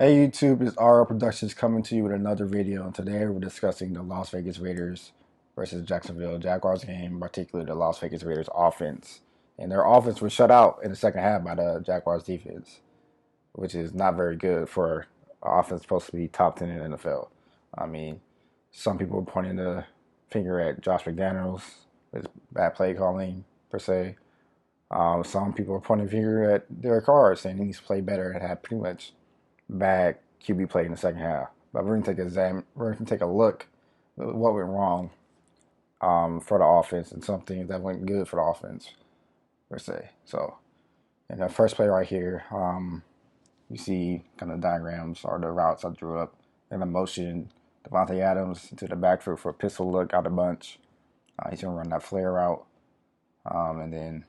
Hey YouTube, it's RL Productions coming to you with another video, and today we're discussing the Las Vegas Raiders versus Jacksonville Jaguars game, particularly the Las Vegas Raiders offense. And their offense was shut out in the second half by the Jaguars defense, which is not very good for an offense supposed to be top 10 in the NFL. I mean, some people are pointing the finger at Josh McDaniels with bad play calling, per se. Some people are pointing the finger at Derek Carr, saying he needs to play better and had pretty much bad QB play in the second half. But we're going to take a look at what went wrong for the offense and some things that went good for the offense, per se. So, in the first play right here, you see kind of diagrams or the routes I drew up in the motion. Devontae Adams into the backfield for a pistol look out the bunch. He's going to run that flare route. And then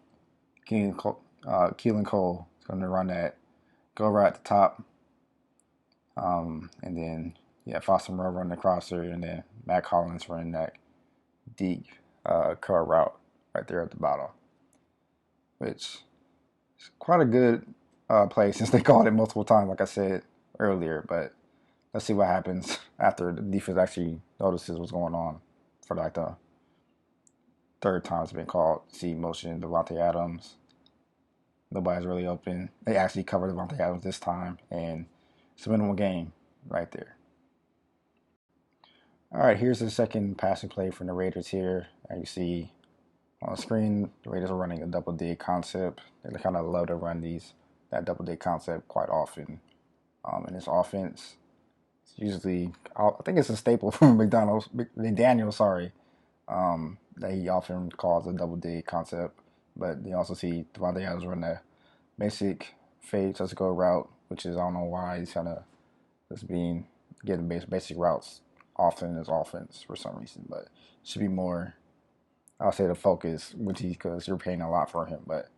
Keelan Cole is going to run that go right at the top. And then Foster Moreau running the crosser, and then Matt Collins running that deep curl route right there at the bottom, which is quite a good play since they called it multiple times, like I said earlier. But let's see what happens after the defense actually notices what's going on for like the third time it's been called. See motion Devontae Adams. Nobody's really open. They actually covered Devontae Adams this time, and it's a minimal game right there. All right, here's the second passing play from the Raiders here. As you see on the screen, the Raiders are running a double dig concept. They kind of love to run that double dig concept quite often in this offense. It's usually, I think it's a staple from Mcdaniels, that he often calls a double dig concept. But you also see Devontae Adams run a basic fade let's go route, which is, I don't know why he's kind of just getting basic routes often in his offense for some reason, but it should be more, I'll say, the focus, because you're paying a lot for him. But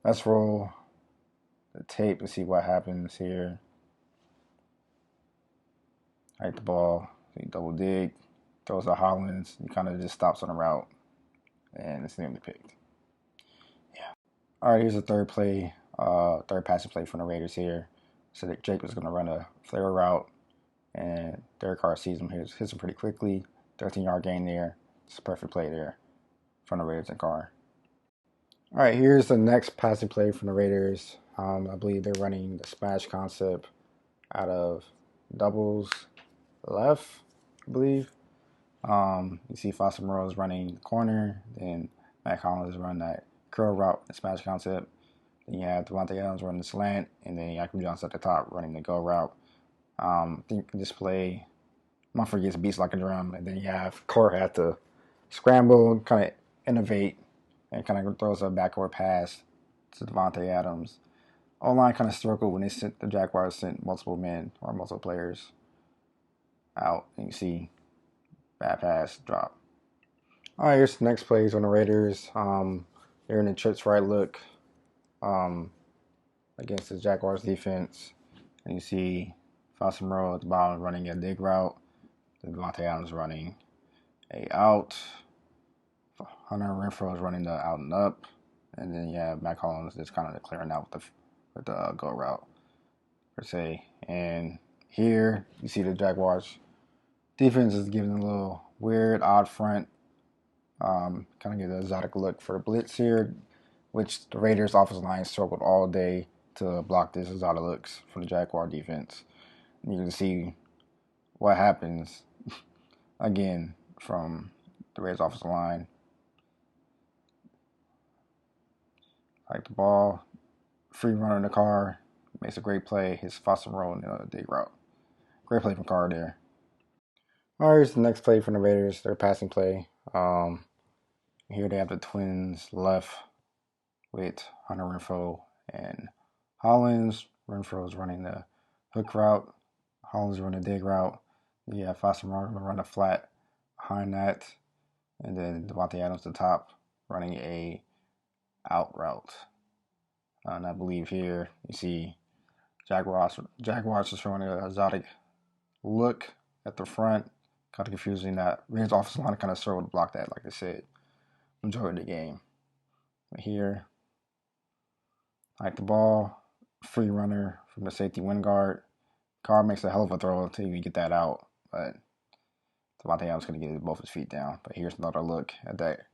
let's roll the tape to see what happens here. Hike the ball, he double dig, throws to Hollins, he kind of just stops on the route, and it's nearly picked. Yeah. All right, here's the third passing play from the Raiders here. So that Jake was going to run a flare route, and Derek Carr sees him, hits him pretty quickly. 13-yard gain there. It's a perfect play there from the Raiders and Carr. All right, here's the next passing play from the Raiders. I believe they're running the smash concept out of doubles left, I believe. You see Foster Moreau is running the corner, then Matt Collins is running that curl route, the smash concept. Then you have Devontae Adams running the slant, and then Jacob Johnson at the top running the go route. I think this play, Mumford gets beats like a drum, and then you have Carr have to scramble, kind of innovate, and kind of throws a backward pass to Devontae Adams. O-line kind of struggled when the Jaguars sent multiple men or multiple players out, and you see bad pass drop. All right, here's the next plays on the Raiders. They're in the trips right look against the Jaguars defense, and you see Foster Moreau at the bottom running a dig route. Then Devontae Adams running a out. Hunter Renfrow is running the out and up, and then you have Matt Collins just kind of clearing out with the go route, per se. And here you see the Jaguars defense is giving a little weird, odd front, kind of get an exotic look for the blitz here, which the Raiders' offensive line struggled all day to block this exotic looks from the Jaguar defense. And you can see what happens again from the Raiders' offensive line. Like the ball, free runner in the Carr, makes a great play. His Foster Moreau in the dig route. Great play from Carr there. All right, here's the next play from the Raiders. Their passing play. Here they have the twins left with Hunter Renfrow and Hollins. Renfrow is running the hook route. Hollins running the dig route. You have Foster Moreau run a flat behind that, and then Devontae Adams at the top running a out route. And I believe here you see Jaguars is showing an exotic look at the front, kind of confusing that Raiders offensive line kind of struggled to block that, like I said, majority of the game. But here, like the ball, free runner from the safety wind guard, Carr makes a hell of a throw to even get that out, but Devontae Adams going to get both his feet down. But here's another look at that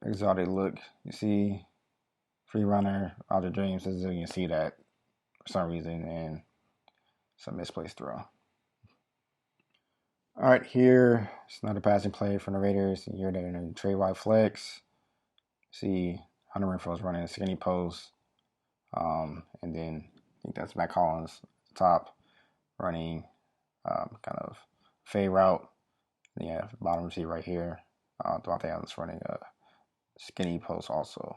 exotic look. You see, free runner, Andre Dreams, you can see that for some reason, and some misplaced throw. All right, here it's another passing play from the Raiders. Here they're in a trade wide flex. See, Hunter Renfro's running a skinny post, and then I think that's Matt Collins at the top running kind of fade route. Then you have bottom receiver right here. Devontae Adams running a skinny post also.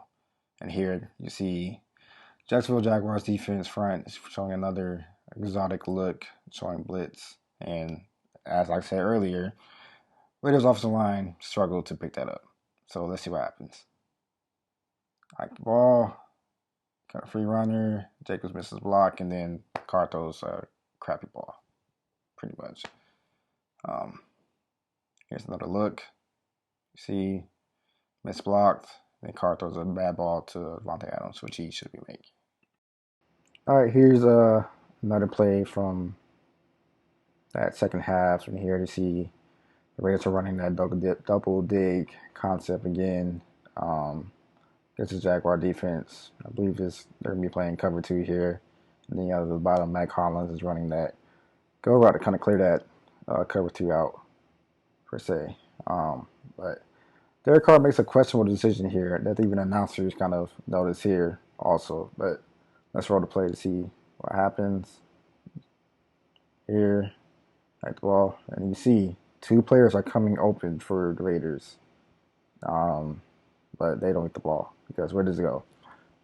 And here you see Jacksonville Jaguars defense front is showing another exotic look, showing blitz. And as I said earlier, Raiders offensive line struggled to pick that up. So let's see what happens. Like the ball, kind of free runner, Jacobs misses block, and then Carr throws a crappy ball, pretty much. Here's another look. You see, misblocked. Then Carr throws a bad ball to Devontae Adams, which he should be making. All right, here's another play from that second half. And here you see the Raiders are running that double dig concept again. This is Jaguar defense. I believe they're going to be playing cover 2 here. And then at the bottom, Matt Collins is running that go route to kind of clear that cover 2 out, per se. But Derek Carr makes a questionable decision here that even announcers kind of notice here also. But let's roll the play to see what happens. Here, at the ball, and you see 2 players are coming open for the Raiders. But they don't get the ball because where does it go?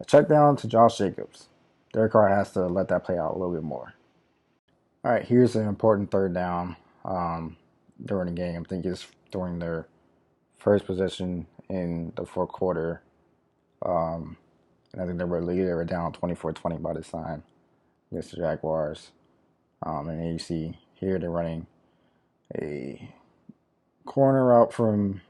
A check down to Josh Jacobs. Derek Carr has to let that play out a little bit more. All right, here's an important third down during the game. I think it's during their first possession in the fourth quarter. And I think they were down 24-20 by this time against the Jaguars. And then you see here they're running a corner route from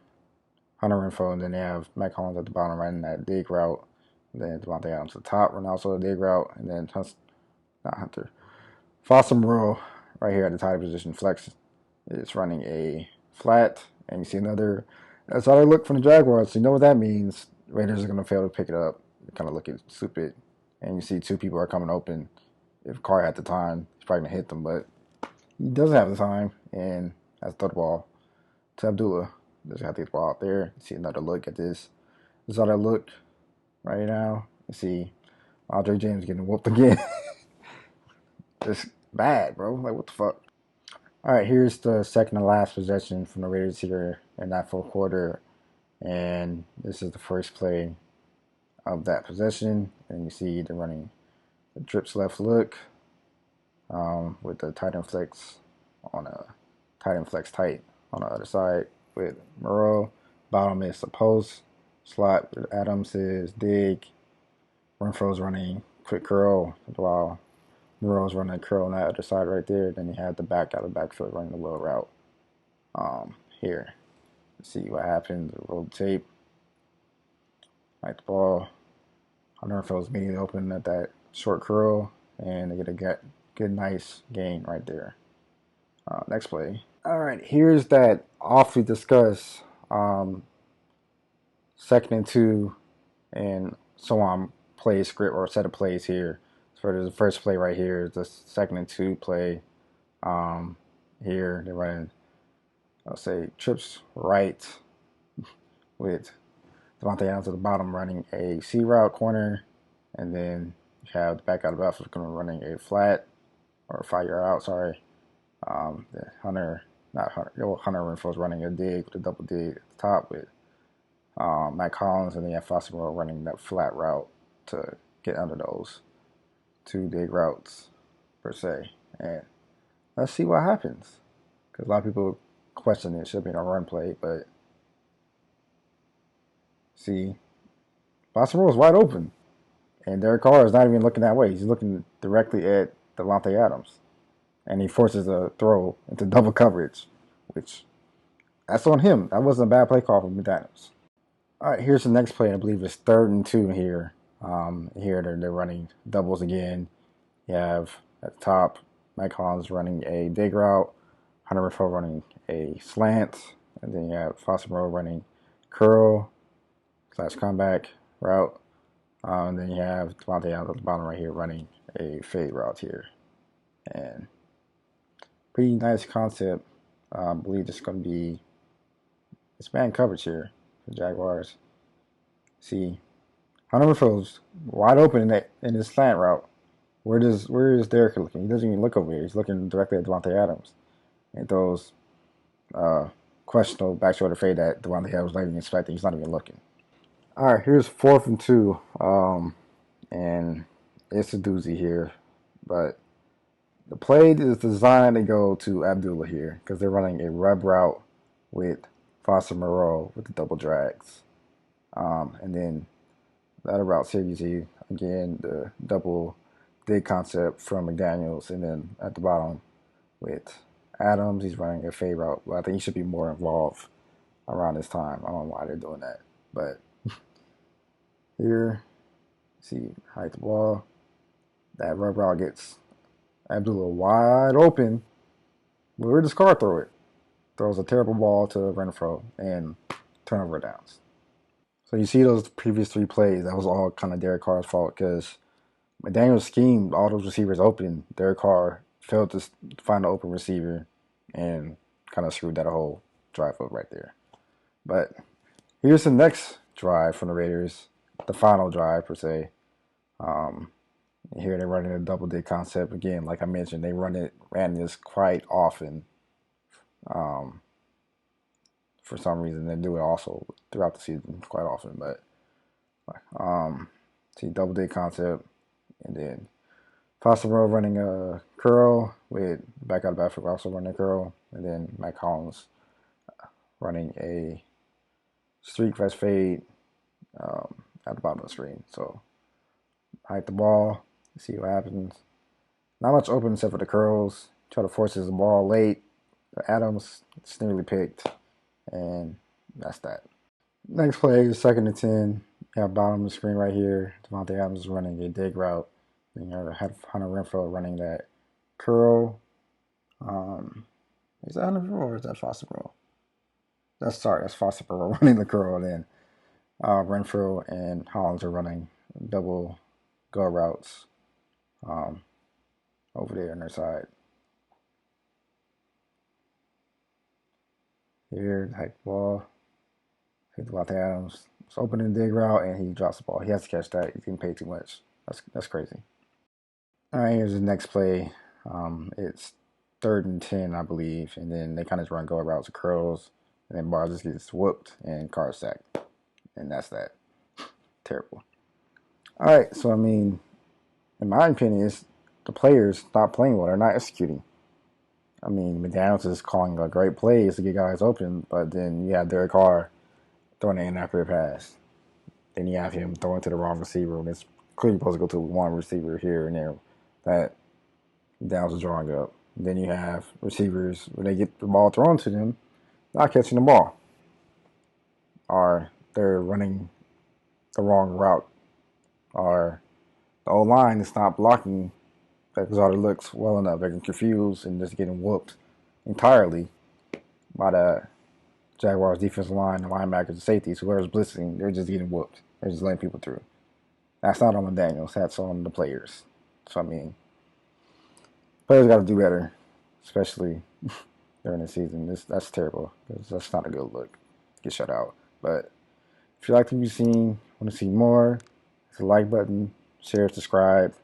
Hunter Renfrow, and then they have Matt Collins at the bottom running that dig route. And then Devontae Adams at the top running also a dig route, and then Foster Moreau right here at the tight position flex is running a flat, and you see another. That's how they look from the Jaguars. So you know what that means. Raiders are going to fail to pick it up. Kind of looking stupid, and you see 2 people are coming open. If Carr had the time, he's probably going to hit them, but he doesn't have the time, and that's the ball to Abdullah. Just have to get the ball out there. See another look at this. This is how that look right now. You see Andre James getting whooped again. It's bad, bro. Like, what the fuck? All right, here's the second to last possession from the Raiders here in that fourth quarter. And this is the first play of that possession. And you see they're running the trips left look with the tight end flex on a tight end flex tight on the other side with Moreau. Bottom is a post. Slot with Adams is dig. Renfro's running quick curl while Moreau's running a curl on that other side right there. Then you have the back out of the backfield running the wheel route here. Let's see what happens. Roll the tape. Like the ball. Hunter Renfro's immediately open at that short curl, and they get a good nice gain right there. Next play. All right, here's that awfully discussed 2nd and 2 and so on play script or set of plays here. So the first play right here is the 2nd and 2 play. Here they're running, I'll say, trips right with Devontae Adams at the bottom running a C route corner, and then you have the back out of the backfield running a flat or 5-yard out. Sorry, Hunter Renfro's running a dig with a double dig at the top with Matt Collins, and then you have Foster Moreau running that flat route to get under those 2 dig routes per se. And let's see what happens, because a lot of people question it should be a run play, but see, Foster Moreau is wide open, and Derek Carr is not even looking that way. He's looking directly at Devontae Adams, and he forces a throw into double coverage, which that's on him. That wasn't a bad play call from Mcdaniels. All right, here's the next play. I believe it's 3rd and 2 here. Here they're running doubles again. You have at the top Mike Collins running a dig route, Hunter Renfrow running a slant, and then you have Foster Moreau running curl / comeback route. And then you have Devontae Adams at the bottom right here running a fade route here. And pretty nice concept. I believe it's going to be it's man coverage here for Jaguars. See, Hunter Renfrow's wide open in his slant route. Where is Derek looking? He doesn't even look over here. He's looking directly at Devontae Adams. And those questionable back shoulder fade that Devontae Adams wasn't even expecting. He's not even looking. All right, here's 4th and 2. And it's a doozy here. But the play is designed to go to Abdullah here because they're running a rub route with Foster Moreau with the double drags. And then the other route series here, again, the double dig concept from McDaniels. And then at the bottom with Adams, he's running a fade route. But I think he should be more involved around this time. I don't know why they're doing that. But here, see, hike the ball. That rub route gets Abdullah wide open. Where does Carr throw it? Throws a terrible ball to Renfrow and turnover downs. So you see those previous 3 plays, that was all kind of Derek Carr's fault because McDaniels schemed all those receivers open. Derek Carr failed to find an open receiver and kind of screwed that whole drive up right there. But here's the next drive from the Raiders, the final drive per se. Here they're running a double dig concept again. Like I mentioned, they ran this quite often. For some reason, they do it also throughout the season quite often. But see, double dig concept, and then Foster Moreau running a curl with back out of backfield also running a curl, and then Mike Collins running a streak fast fade at the bottom of the screen. So hike the ball, see what happens. Not much open except for the curls. Try to force the ball late. Adams nearly picked, and that's that. Next play is 2nd and 10. You have bottom of the screen right here. Devontae Adams is running a dig route. Then you have Hunter Renfrow running that curl. Is that Hunter Renfrow or is that Foster Moreau? That's Foster Moreau running the curl. Then Renfrow and Hollins are running double go routes over there on their side. Here, hike the ball. Hit Devontae Adams. It's opening dig route and he drops the ball. He has to catch that. He's getting paid too much. That's crazy. All right, here's the next play. It's 3rd and 10, I believe, and then they kind of run go routes to curls, and then Barr just gets whooped and Carr sacked, and that's that. Terrible. All right, so I mean, in my opinion, it's the players not playing well. They're not executing. I mean, Mcdaniels is calling a great plays to get guys open, but then you have Derek Carr throwing an inaccurate pass. Then you have him throwing to the wrong receiver when it's clearly supposed to go to one receiver here and there that Downs is drawing up. Then you have receivers, when they get the ball thrown to them, not catching the ball. Or they're running the wrong route. Or the O-line is not blocking because all it looks well enough. They're getting confused and just getting whooped entirely by the Jaguars defensive line, the linebackers, the safeties, whoever's blitzing, they're just getting whooped. They're just letting people through. That's not on Mcdaniels. That's on the players. So, I mean, players got to do better, especially during the season. That's terrible. That's not a good look. Get shut out. But if you like what you've seen, want to see more, hit the like button, share, subscribe.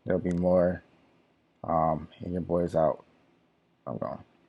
There'll be more. And your boy's out. I'm gone.